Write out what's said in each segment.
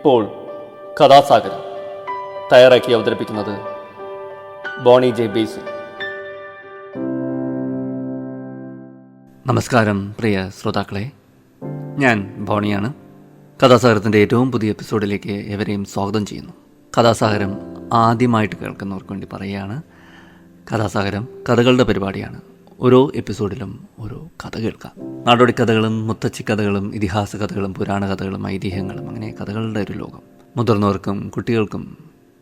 ഇപ്പോൾ കഥാസാഗരം തയ്യാറാക്കി അവതരിപ്പിക്കുന്നത് ബോണി ജെ ബേസിൽ. നമസ്കാരം പ്രിയ ശ്രോതാക്കളെ, ഞാൻ ബോണിയാണ്. കഥാസാഗരത്തിൻ്റെ ഏറ്റവും പുതിയ എപ്പിസോഡിലേക്ക് എവരെയും സ്വാഗതം ചെയ്യുന്നു. കഥാസാഗരം ആദ്യമായിട്ട് കേൾക്കുന്നവർക്ക് വേണ്ടി പറയുകയാണ്, കഥാസാഗരം കഥകളുടെ പരിപാടിയാണ്. ഓരോ എപ്പിസോഡിലും ഓരോ കഥ കേൾക്കാം. നാടോടി കഥകളും മുത്തച്ഛി കഥകളും ഇതിഹാസ കഥകളും പുരാണ കഥകളും ഐതിഹ്യങ്ങളും, അങ്ങനെ കഥകളുടെ ഒരു ലോകം. മുതിർന്നവർക്കും കുട്ടികൾക്കും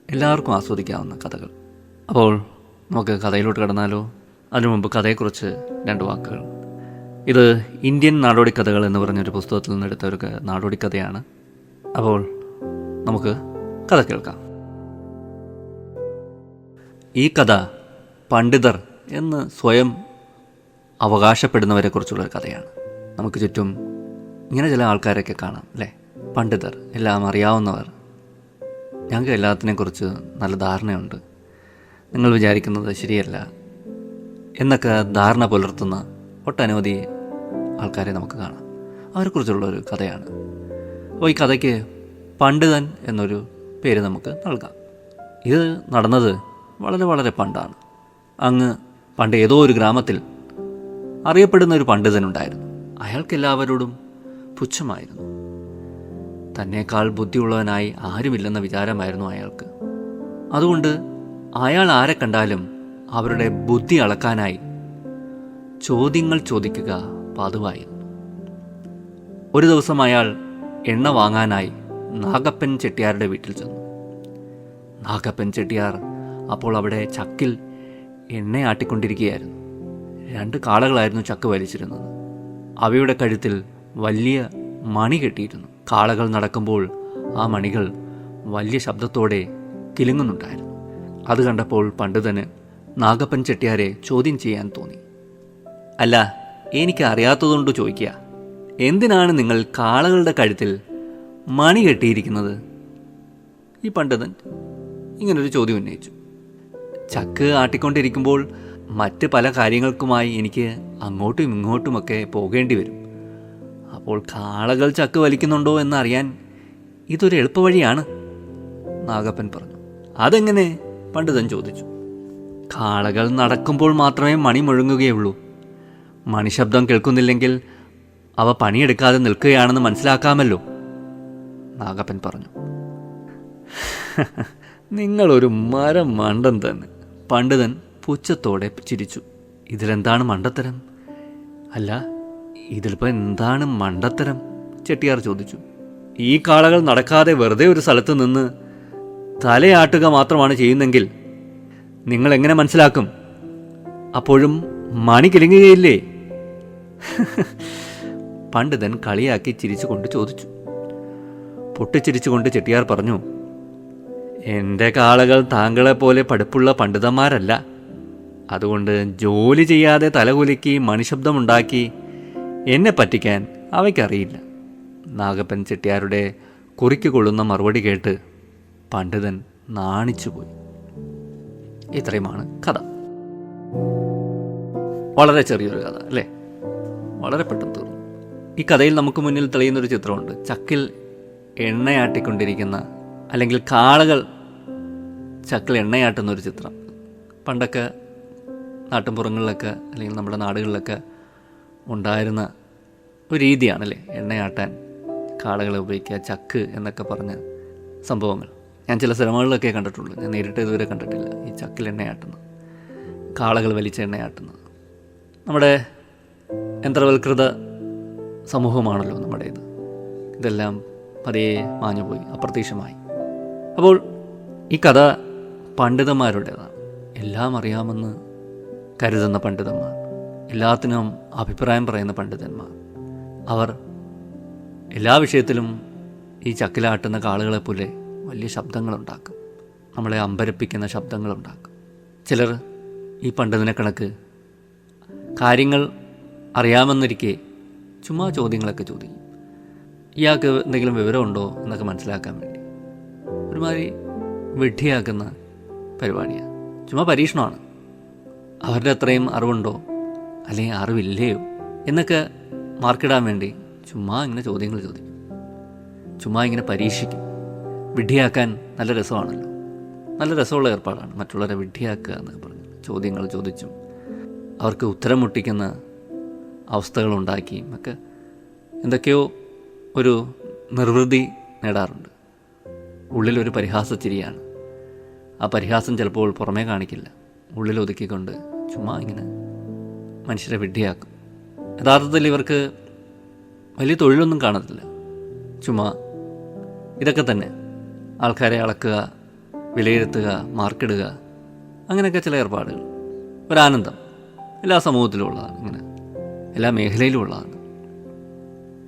എല്ലാവർക്കും ആസ്വദിക്കാവുന്ന കഥകൾ. അപ്പോൾ നമുക്ക് കഥയിലോട്ട് കടന്നാലോ? അതിനു മുമ്പ് കഥയെക്കുറിച്ച് 2 വാക്കുകൾ. ഇത് ഇന്ത്യൻ നാടോടി കഥകൾ എന്ന് പറഞ്ഞൊരു പുസ്തകത്തിൽ നിന്നെടുത്ത ഒരു നാടോടി കഥയാണ്. അപ്പോൾ നമുക്ക് കഥ കേൾക്കാം. ഈ കഥ പണ്ഡിതർ എന്ന് സ്വയം അവകാശപ്പെടുന്നവരെ കുറിച്ചുള്ളൊരു കഥയാണ്. നമുക്ക് ചുറ്റും ഇങ്ങനെ ചില ആൾക്കാരൊക്കെ കാണാം, അല്ലേ? പണ്ഡിതർ, എല്ലാം അറിയാവുന്നവർ. ഞങ്ങൾക്ക് എല്ലാത്തിനെക്കുറിച്ച് നല്ല ധാരണയുണ്ട്, നിങ്ങൾ വിചാരിക്കുന്നത് ശരിയല്ല എന്നൊക്കെ ധാരണ പുലർത്തുന്ന ഒട്ടനവധി ആൾക്കാരെ നമുക്ക് കാണാം. അവരെക്കുറിച്ചുള്ളൊരു കഥയാണ്. അപ്പോൾ ഈ കഥയ്ക്ക് പണ്ഡിതൻ എന്നൊരു പേര് നമുക്ക് നൽകാം. ഇത് നടന്നത് വളരെ വളരെ പണ്ടാണ്. അങ്ങ് പണ്ട് ഏതോ ഒരു ഗ്രാമത്തിൽ അറിയപ്പെടുന്ന ഒരു പണ്ഡിതനുണ്ടായിരുന്നു. അയാൾക്ക് എല്ലാവരോടും പുച്ഛമായിരുന്നു. തന്നേക്കാൾ ബുദ്ധിയുള്ളവനായി ആരുമില്ലെന്ന വിചാരമായിരുന്നു അയാൾക്ക്. അതുകൊണ്ട് അയാൾ ആരെ കണ്ടാലും അവരുടെ ബുദ്ധി അളക്കാനായി ചോദ്യങ്ങൾ ചോദിക്കുക പതിവായിരുന്നു. ഒരു ദിവസം അയാൾ എണ്ണ വാങ്ങാനായി നാഗപ്പൻ ചെട്ടിയാരുടെ വീട്ടിൽ ചെന്നു. നാഗപ്പൻ ചെട്ടിയാർ അപ്പോൾ അവിടെ ചക്കിൽ എണ്ണ ആട്ടിക്കൊണ്ടിരിക്കുകയായിരുന്നു. 2 കാളകളായിരുന്നു ചക്ക് വലിച്ചിരുന്നത്. അവയുടെ കഴുത്തിൽ വലിയ മണി കെട്ടിയിരുന്നു. കാളകൾ നടക്കുമ്പോൾ ആ മണികൾ വലിയ ശബ്ദത്തോടെ കിലുങ്ങുന്നുണ്ടായിരുന്നു. അത് കണ്ടപ്പോൾ പണ്ഡിതന് നാഗപ്പൻ ചെട്ടിയാരെ ചോദ്യം ചെയ്യാൻ തോന്നി. അല്ല, എനിക്ക് അറിയാത്തതുകൊണ്ട് ചോദിക്കുക, എന്തിനാണ് നിങ്ങൾ കാളകളുടെ കഴുത്തിൽ മണി കെട്ടിയിരിക്കുന്നത്? ഈ പണ്ഡിതൻ ഇങ്ങനൊരു ചോദ്യം ഉന്നയിച്ചു. ചക്ക് ആട്ടിക്കൊണ്ടിരിക്കുമ്പോൾ മറ്റ് പല കാര്യങ്ങൾക്കുമായി എനിക്ക് അങ്ങോട്ടും ഇങ്ങോട്ടുമൊക്കെ പോകേണ്ടി വരും. അപ്പോൾ കാളകൾ ചക്ക് വലിക്കുന്നുണ്ടോ എന്നറിയാൻ ഇതൊരു എളുപ്പവഴിയാണ്, നാഗപ്പൻ പറഞ്ഞു. അതെങ്ങനെ? പണ്ഡിതൻ ചോദിച്ചു. കാളകൾ നടക്കുമ്പോൾ മാത്രമേ മണി മുഴങ്ങുകയുള്ളൂ. മണിശബ്ദം കേൾക്കുന്നില്ലെങ്കിൽ അവ പണിയെടുക്കാതെ നിൽക്കുകയാണെന്ന് മനസ്സിലാക്കാമല്ലോ, നാഗപ്പൻ പറഞ്ഞു. നിങ്ങളൊരു മരം മണ്ടൻ തന്നെ, പണ്ഡിതൻ പുച്ഛത്തോടെ ചിരിച്ചു. ഇതിലെന്താണ് മണ്ടത്തരം? അല്ല, ഇതിലിപ്പോൾ എന്താണ് മണ്ടത്തരം? ചെട്ടിയാർ ചോദിച്ചു. ഈ കാളകൾ നടക്കാതെ വെറുതെ ഒരു സ്ഥലത്ത് നിന്ന് തലയാട്ടുക മാത്രമാണ് ചെയ്യുന്നെങ്കിൽ നിങ്ങൾ എങ്ങനെ മനസ്സിലാക്കും? അപ്പോഴും മണി കിലുങ്ങുകയില്ലേ? പണ്ഡിതൻ കളിയാക്കി ചിരിച്ചുകൊണ്ട് ചോദിച്ചു. പൊട്ടിച്ചിരിച്ചുകൊണ്ട് ചെട്ടിയാർ പറഞ്ഞു, എൻ്റെ കാളകൾ താങ്കളെപ്പോലെ പഠിപ്പുള്ള പണ്ഡിതന്മാരല്ല. അതുകൊണ്ട് ജോലി ചെയ്യാതെ തലകുലുക്കി മണിശബ്ദമുണ്ടാക്കി എന്നെ പറ്റിക്കാൻ അവയ്ക്കറിയില്ല. നാഗപ്പൻ ചെട്ടിയാരുടെ കുറിക്ക് കൊള്ളുന്ന മറുപടി കേട്ട് പണ്ഡിതൻ നാണിച്ചുപോയി. ഇത്രയുമാണ് കഥ. വളരെ ചെറിയൊരു കഥ അല്ലേ? വളരെ പെട്ടെന്ന് തീർന്നു. ഈ കഥയിൽ നമുക്ക് മുന്നിൽ തെളിയുന്നൊരു ചിത്രമുണ്ട്. ചക്കിൽ എണ്ണയാട്ടിക്കൊണ്ടിരിക്കുന്ന, അല്ലെങ്കിൽ കാളകൾ ചക്കിൽ എണ്ണയാട്ടുന്നൊരു ചിത്രം. പണ്ടൊക്കെ നാട്ടിൻപുറങ്ങളിലൊക്കെ അല്ലെങ്കിൽ നമ്മുടെ നാടുകളിലൊക്കെ ഉണ്ടായിരുന്ന ഒരു രീതിയാണല്ലേ എണ്ണയാട്ടാൻ കാളകളെ ഉപയോഗിക്കുക, ചക്ക് എന്നൊക്കെ പറഞ്ഞ സംഭവങ്ങൾ. ഞാൻ ചില സിനിമകളിലൊക്കെ കണ്ടിട്ടുള്ളൂ, ഞാൻ നേരിട്ട് ഇതുവരെ കണ്ടിട്ടില്ല. ഈ ചക്കിൽ എണ്ണയാട്ടുന്നത്, കാളകൾ വലിച്ച എണ്ണയാട്ടുന്നത്. നമ്മുടെ യന്ത്രവൽകൃത സമൂഹമാണല്ലോ നമ്മുടേത്. ഇതെല്ലാം പതിയെ മാഞ്ഞുപോയി, അപ്രത്യക്ഷമായി. അപ്പോൾ ഈ കഥ പണ്ഡിതന്മാരുടേതാണ്. എല്ലാം അറിയാമെന്ന് കരുതുന്ന പണ്ഡിതന്മാർ, എല്ലാത്തിനും അഭിപ്രായം പറയുന്ന പണ്ഡിതന്മാർ. അവർ എല്ലാ വിഷയത്തിലും ഈ ചക്കിലാട്ടുന്ന കാളുകളെപ്പോലെ വലിയ ശബ്ദങ്ങളുണ്ടാക്കും, നമ്മളെ അമ്പരപ്പിക്കുന്ന ശബ്ദങ്ങളുണ്ടാക്കും. ചിലർ ഈ പണ്ഡിതനെ കണക്ക് കാര്യങ്ങൾ അറിയാമെന്നിരിക്കെ ചുമ്മാ ചോദ്യങ്ങളൊക്കെ ചോദിക്കും. ഇയാൾക്ക് എന്തെങ്കിലും വിവരമുണ്ടോ എന്നൊക്കെ മനസ്സിലാക്കാൻ വേണ്ടി ഒരുമാതിരി വിഡ്ഢിയാക്കുന്ന പരിപാടിയാണ്. ചുമ്മാ പരീക്ഷണമാണ്. അവരുടെ അത്രയും അറിവുണ്ടോ അല്ലെങ്കിൽ അറിവില്ലയോ എന്നൊക്കെ മാർക്കിടാൻ വേണ്ടി ചുമ്മാ ഇങ്ങനെ ചോദ്യങ്ങൾ ചോദിക്കും, ചുമ്മാ ഇങ്ങനെ പരീക്ഷിക്കും. വിഡ്ഢിയാക്കാൻ നല്ല രസമാണല്ലോ, നല്ല രസമുള്ള ഏർപ്പാടാണ് മറ്റുള്ളവരെ വിഡ്ഢിയാക്കുക എന്നൊക്കെ പറഞ്ഞു. ചോദ്യങ്ങൾ ചോദിച്ചും അവർക്ക് ഉത്തരം മുട്ടിക്കുന്ന അവസ്ഥകളുണ്ടാക്കിയും ഒക്കെ എന്തൊക്കെയോ ഒരു നിർവൃതി നേടാറുണ്ട്. ഉള്ളിലൊരു പരിഹാസച്ചിരിയാണ്. ആ പരിഹാസം ചിലപ്പോൾ പുറമേ കാണിക്കില്ല, ഉള്ളിലൊതുക്കിക്കൊണ്ട് ചുമ്മാ ഇങ്ങനെ മനുഷ്യരെ വിഡ്ഢിയാക്കും. യഥാർത്ഥത്തിൽ ഇവർക്ക് വലിയ തൊഴിലൊന്നും കാണത്തില്ല, ചുമ്മാ ഇതൊക്കെ തന്നെ, ആൾക്കാരെ അളക്കുക, വിലയിരുത്തുക, മാർക്കിടുക, അങ്ങനെയൊക്കെ ചില ഏർപ്പാടുകൾ. ഒരാനന്ദം എല്ലാ സമൂഹത്തിലും ഉള്ളതാണ്, ഇങ്ങനെ എല്ലാ മേഖലയിലും ഉള്ളതാണ്.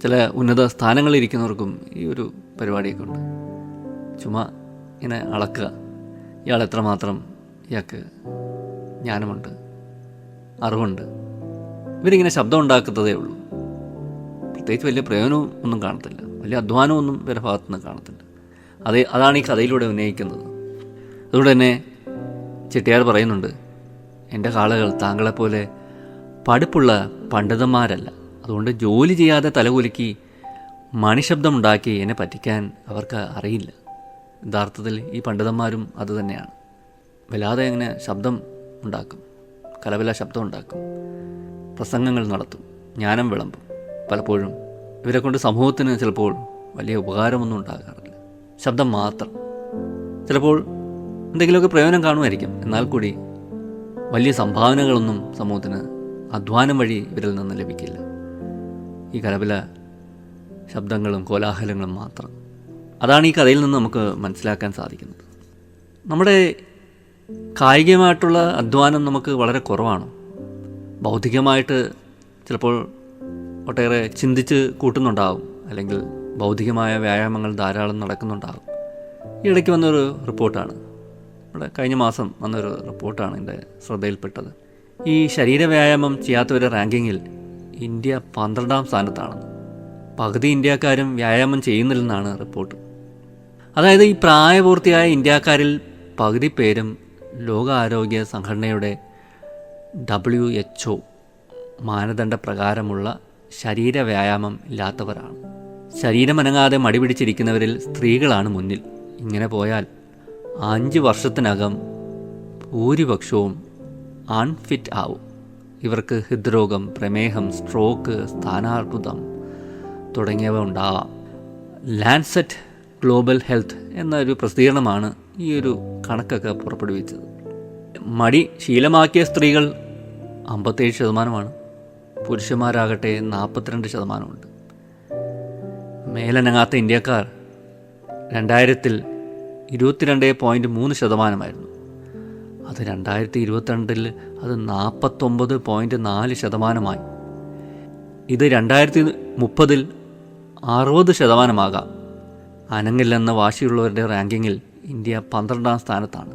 ചില ഉന്നത സ്ഥാനങ്ങളിലിരിക്കുന്നവർക്കും ഈ ഒരു പരിപാടിയൊക്കെ ഉണ്ട്. ചുമ്മാ ഇങ്ങനെ അളക്കുക, ഇയാൾ എത്രമാത്രം, ഇയാൾക്ക് ജ്ഞാനമുണ്ട്, അറിവുണ്ട്. ഇവരിങ്ങനെ ശബ്ദം ഉണ്ടാക്കുന്നതേ ഉള്ളൂ. പ്രത്യേകിച്ച് വലിയ പ്രയോജനവും ഒന്നും കാണത്തില്ല, വലിയ അധ്വാനമൊന്നും ഇവരുടെ ഭാഗത്തുനിന്ന് കാണത്തില്ല. അതാണ് ഈ കഥയിലൂടെ ഉന്നയിക്കുന്നത്. അതുകൊണ്ട് തന്നെ ചെട്ടിയാർ പറയുന്നുണ്ട്, എൻ്റെ കാളകൾ താങ്കളെപ്പോലെ പഠിപ്പുള്ള പണ്ഡിതന്മാരല്ല, അതുകൊണ്ട് ജോലി ചെയ്യാതെ തലകുലുക്കി മണിശബ്ദമുണ്ടാക്കി എന്നെ പറ്റിക്കാൻ അവർക്ക് അറിയില്ല. യഥാർത്ഥത്തിൽ ഈ പണ്ഡിതന്മാരും അതുതന്നെയാണ്. വല്ലാതെ അങ്ങനെ ശബ്ദം ഉണ്ടാക്കും, കലവല ശബ്ദം ഉണ്ടാക്കും, പ്രസംഗങ്ങൾ നടത്തും, ജ്ഞാനം വിളമ്പും. പലപ്പോഴും ഇവരെ കൊണ്ട് സമൂഹത്തിന് ചിലപ്പോൾ വലിയ ഉപകാരമൊന്നും ഉണ്ടാകാറില്ല, ശബ്ദം മാത്രം. ചിലപ്പോൾ എന്തെങ്കിലുമൊക്കെ പ്രയോജനം കാണുമായിരിക്കും, എന്നാൽ കൂടി വലിയ സംഭാവനകളൊന്നും സമൂഹത്തിന് അധ്വാനം വഴി ഇവരിൽ നിന്ന് ലഭിക്കില്ല. ഈ കലപില ശബ്ദങ്ങളും കോലാഹലങ്ങളും മാത്രം. അതാണ് ഈ കഥയിൽ നിന്ന് നമുക്ക് മനസ്സിലാക്കാൻ സാധിക്കുന്നത്. നമ്മുടെ കായികമായിട്ടുള്ള അധ്വാനം നമുക്ക് വളരെ കുറവാണ്. ബൗദ്ധികമായിട്ട് ചിലപ്പോൾ ഒട്ടേറെ ചിന്തിച്ച് കൂട്ടുന്നുണ്ടാകും, അല്ലെങ്കിൽ ബൗദ്ധികമായ വ്യായാമങ്ങൾ ധാരാളം നടക്കുന്നുണ്ടാകും. ഈ ഇടയ്ക്ക് വന്നൊരു റിപ്പോർട്ടാണ്, ഇവിടെ കഴിഞ്ഞ മാസം വന്നൊരു റിപ്പോർട്ടാണ് എൻ്റെ ശ്രദ്ധയിൽപ്പെട്ടത്. ഈ ശരീരവ്യായാമം ചെയ്യാത്തവരുടെ റാങ്കിങ്ങിൽ ഇന്ത്യ 12ാം സ്ഥാനത്താണ്. പകുതി ഇന്ത്യക്കാരും വ്യായാമം ചെയ്യുന്നില്ലെന്നാണ് റിപ്പോർട്ട്. അതായത് ഈ പ്രായപൂർത്തിയായ ഇന്ത്യക്കാരിൽ പകുതി പേരും ലോകാരോഗ്യ സംഘടനയുടെ WHO മാനദണ്ഡ പ്രകാരമുള്ള ശരീരവ്യായാമം ഇല്ലാത്തവരാണ്. ശരീരമനങ്ങാതെ മടി പിടിച്ചിരിക്കുന്നവരിൽ സ്ത്രീകളാണ് മുന്നിൽ. ഇങ്ങനെ പോയാൽ 5 വർഷത്തിനകം ഭൂരിപക്ഷവും അൺഫിറ്റ് ആവും. ഇവർക്ക് ഹൃദ്രോഗം, പ്രമേഹം, സ്ട്രോക്ക്, സ്ഥാനാർബുദം തുടങ്ങിയവ ഉണ്ടാവാം. ലാൻസെറ്റ് ഗ്ലോബൽ ഹെൽത്ത് എന്നൊരു പ്രസിദ്ധീകരണമാണ് ഈ ഒരു കണക്കൊക്കെ പുറപ്പെടുവിച്ചത്. മടി ശീലമാക്കിയ സ്ത്രീകൾ 57%, പുരുഷന്മാരാകട്ടെ 42%. മേലനങ്ങാത്ത ഇന്ത്യക്കാർ 2000-ൽ 22.3%. അത് 2022-ൽ അത് 49.4%. ഇത് 2030-ൽ 60%. അനങ്ങില്ലെന്ന വാശിയുള്ളവരുടെ റാങ്കിങ്ങിൽ ഇന്ത്യ 12ാം സ്ഥാനത്താണ്.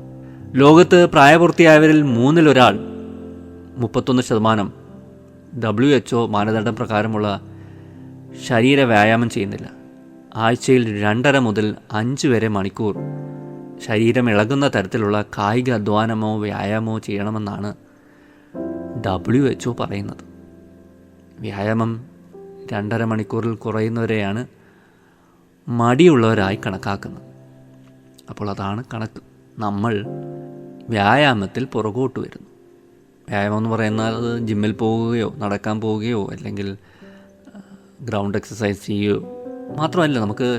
ലോകത്ത് പ്രായപൂർത്തിയായവരിൽ 1/3 31% WHO മാനദണ്ഡം പ്രകാരമുള്ള ശരീര വ്യായാമം ചെയ്യുന്നില്ല. ആഴ്ചയിൽ 2.5 മുതൽ 5 വരെ മണിക്കൂർ ശരീരം ഇളകുന്ന തരത്തിലുള്ള കായിക അധ്വാനമോ വ്യായാമമോ ചെയ്യണമെന്നാണ് WHO പറയുന്നത്. വ്യായാമം 2.5 മണിക്കൂറിൽ കുറയുന്നവരെയാണ് മടിയുള്ളവരായി കണക്കാക്കുന്നത്. അപ്പോൾ അതാണ് കണക്ക്. നമ്മൾ വ്യായാമത്തിൽ പുറകോട്ട് വരുന്നു. വ്യായാമം എന്ന് പറയുന്നത് ജിമ്മിൽ പോവുകയോ നടക്കാൻ പോവുകയോ അല്ലെങ്കിൽ ഗ്രൗണ്ട് എക്സസൈസ് ചെയ്യുകയോ മാത്രമല്ല. നമുക്ക്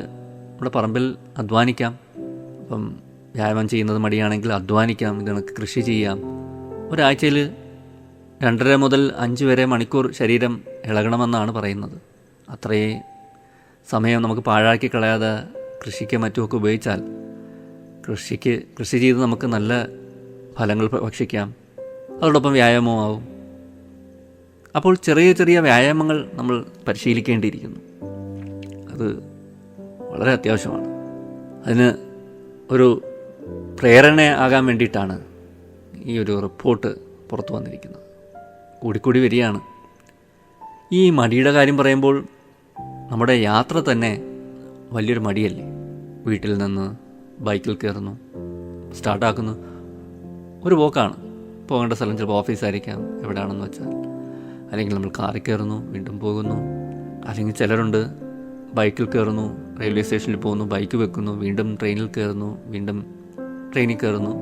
നമ്മുടെ പറമ്പിൽ അധ്വാനിക്കാം. അപ്പം വ്യായാമം ചെയ്യുന്നത് മടിയാണെങ്കിൽ അധ്വാനിക്കാം. ഇതിനൊക്കെ കൃഷി ചെയ്യാം. ഒരാഴ്ചയിൽ 2.5 മുതൽ 5 വരെ മണിക്കൂർ ശരീരം ഇളകണമെന്നാണ് പറയുന്നത്. അത്രയേ സമയം നമുക്ക് പാഴാക്കി കളയാതെ കൃഷിക്ക് മറ്റുമൊക്കെ ഉപയോഗിച്ചാൽ കൃഷി ചെയ്ത് നമുക്ക് നല്ല ഫലങ്ങൾ ഭക്ഷിക്കാം. അതോടൊപ്പം വ്യായാമവും ആവും. അപ്പോൾ ചെറിയ ചെറിയ വ്യായാമങ്ങൾ നമ്മൾ പരിശീലിക്കേണ്ടിയിരിക്കുന്നു. അത് വളരെ അത്യാവശ്യമാണ്. അതിന് ഒരു പ്രേരണ ആകാൻ വേണ്ടിയിട്ടാണ് ഈ ഒരു റിപ്പോർട്ട് പുറത്തു വന്നിരിക്കുന്നത്. കൂടിക്കൂടി വരികയാണ്. ഈ മടിയുടെ കാര്യം പറയുമ്പോൾ നമ്മുടെ യാത്ര തന്നെ വലിയൊരു മടിയല്ലേ. വീട്ടിൽ നിന്ന് ബൈക്കിൽ കയറുന്നു, സ്റ്റാർട്ടാക്കുന്നു, ഒരു പോക്കാണ്. പോകേണ്ട സ്ഥലം ചിലപ്പോൾ ഓഫീസായിരിക്കാം, എവിടെയാണെന്ന് വെച്ചാൽ. അല്ലെങ്കിൽ നമ്മൾ കാറിൽ കയറുന്നു, വീണ്ടും പോകുന്നു. അല്ലെങ്കിൽ ചിലരുണ്ട് ബൈക്കിൽ കയറുന്നു, റെയിൽവേ സ്റ്റേഷനിൽ പോകുന്നു, ബൈക്ക് വെക്കുന്നു, വീണ്ടും ട്രെയിനിൽ കയറുന്നു, വീണ്ടും ട്രെയിനിൽ കയറുന്നു,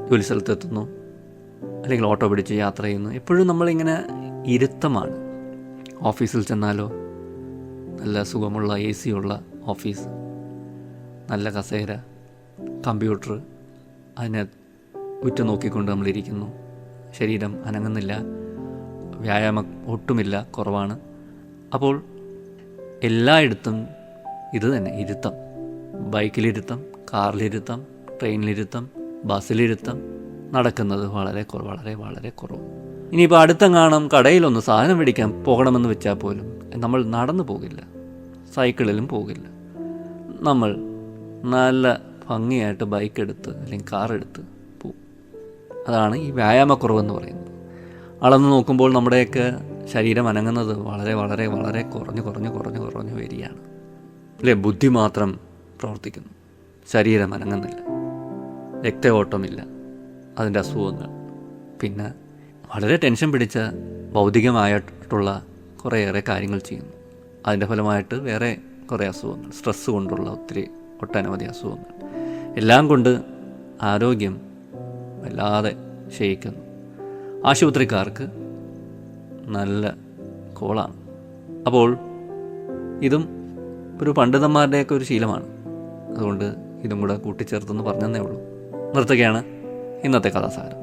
ജോലി സ്ഥലത്തെത്തുന്നു, അല്ലെങ്കിൽ ഓട്ടോ പിടിച്ച് യാത്ര ചെയ്യുന്നു. എപ്പോഴും നമ്മളിങ്ങനെ ഇരുത്തമാണ്. ഓഫീസിൽ ചെന്നാലോ നല്ല സുഖമുള്ള AC ഉള്ള ഓഫീസ്, നല്ല കസേര, കമ്പ്യൂട്ടർ, അതിനെ ഉറ്റുനോക്കിക്കൊണ്ട് നമ്മളിരിക്കുന്നു. ശരീരം അനങ്ങുന്നില്ല, വ്യായാമം ഒട്ടുമില്ല, കുറവാണ്. അപ്പോൾ എല്ലായിടത്തും ഇത് തന്നെ ഇരുത്തം. ബൈക്കിലിരുത്തം, കാറിലിരുത്തം, ട്രെയിനിലിരുത്തം, ബസ്സിലിരുത്തം, നടക്കുന്നത് വളരെ കുറവ്. ഇനിയിപ്പോൾ അടുത്തെങ്ങാനും കടയിലൊന്ന് സാധനം മേടിക്കാൻ പോകണമെന്ന് വെച്ചാൽ പോലും നമ്മൾ നടന്നു പോകില്ല, സൈക്കിളിലും പോകില്ല. നമ്മൾ നല്ല ഭംഗിയായിട്ട് ബൈക്കെടുത്ത് അല്ലെങ്കിൽ കാറെടുത്ത് പോകും. അതാണ് ഈ വ്യായാമക്കുറവെന്ന് പറയുന്നത്. അളന്ന് നോക്കുമ്പോൾ നമ്മുടെയൊക്കെ ശരീരം അനങ്ങുന്നത് വളരെ കുറഞ്ഞു വരികയാണ്. അല്ലേ? ബുദ്ധി മാത്രം പ്രവർത്തിക്കുന്നു, ശരീരം അനങ്ങുന്നില്ല, രക്തയോട്ടമില്ല, അതിൻ്റെ അസുഖങ്ങൾ, പിന്നെ വളരെ ടെൻഷൻ പിടിച്ച ഭൗതികമായിട്ടുള്ള കുറേയേറെ കാര്യങ്ങൾ ചെയ്യുന്നു. അതിൻ്റെ ഫലമായിട്ട് വേറെ കുറേ അസുഖങ്ങൾ, സ്ട്രെസ്സ് കൊണ്ടുള്ള ഒട്ടനവധി അസുഖങ്ങൾ, എല്ലാം കൊണ്ട് ആരോഗ്യം വല്ലാതെ ക്ഷയിക്കുന്നു. ആശുപത്രിക്കാർക്ക് നല്ല കോളാണ്. അപ്പോൾ ഇതും ഒരു പണ്ഡിതന്മാരുടെയൊക്കെ ഒരു ശീലമാണ്. അതുകൊണ്ട് ഇതും കൂടെ കൂട്ടിച്ചേർത്തെന്ന് പറഞ്ഞതേ ഉള്ളൂ. നിർത്തുകയാണ് ഇന്നത്തെ കഥാസാരം.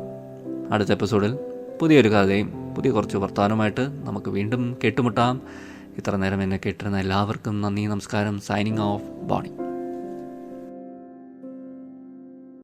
അടുത്ത എപ്പിസോഡിൽ പുതിയൊരു കഥയും പുതിയ കുറച്ച് വർത്തമാനവുമായിട്ട് നമുക്ക് വീണ്ടും കേട്ടുമുട്ടാം. ഇത്ര നേരം എന്നെ കേട്ടിരുന്ന എല്ലാവർക്കും നന്ദി, നമസ്കാരം. Signing off, Boney.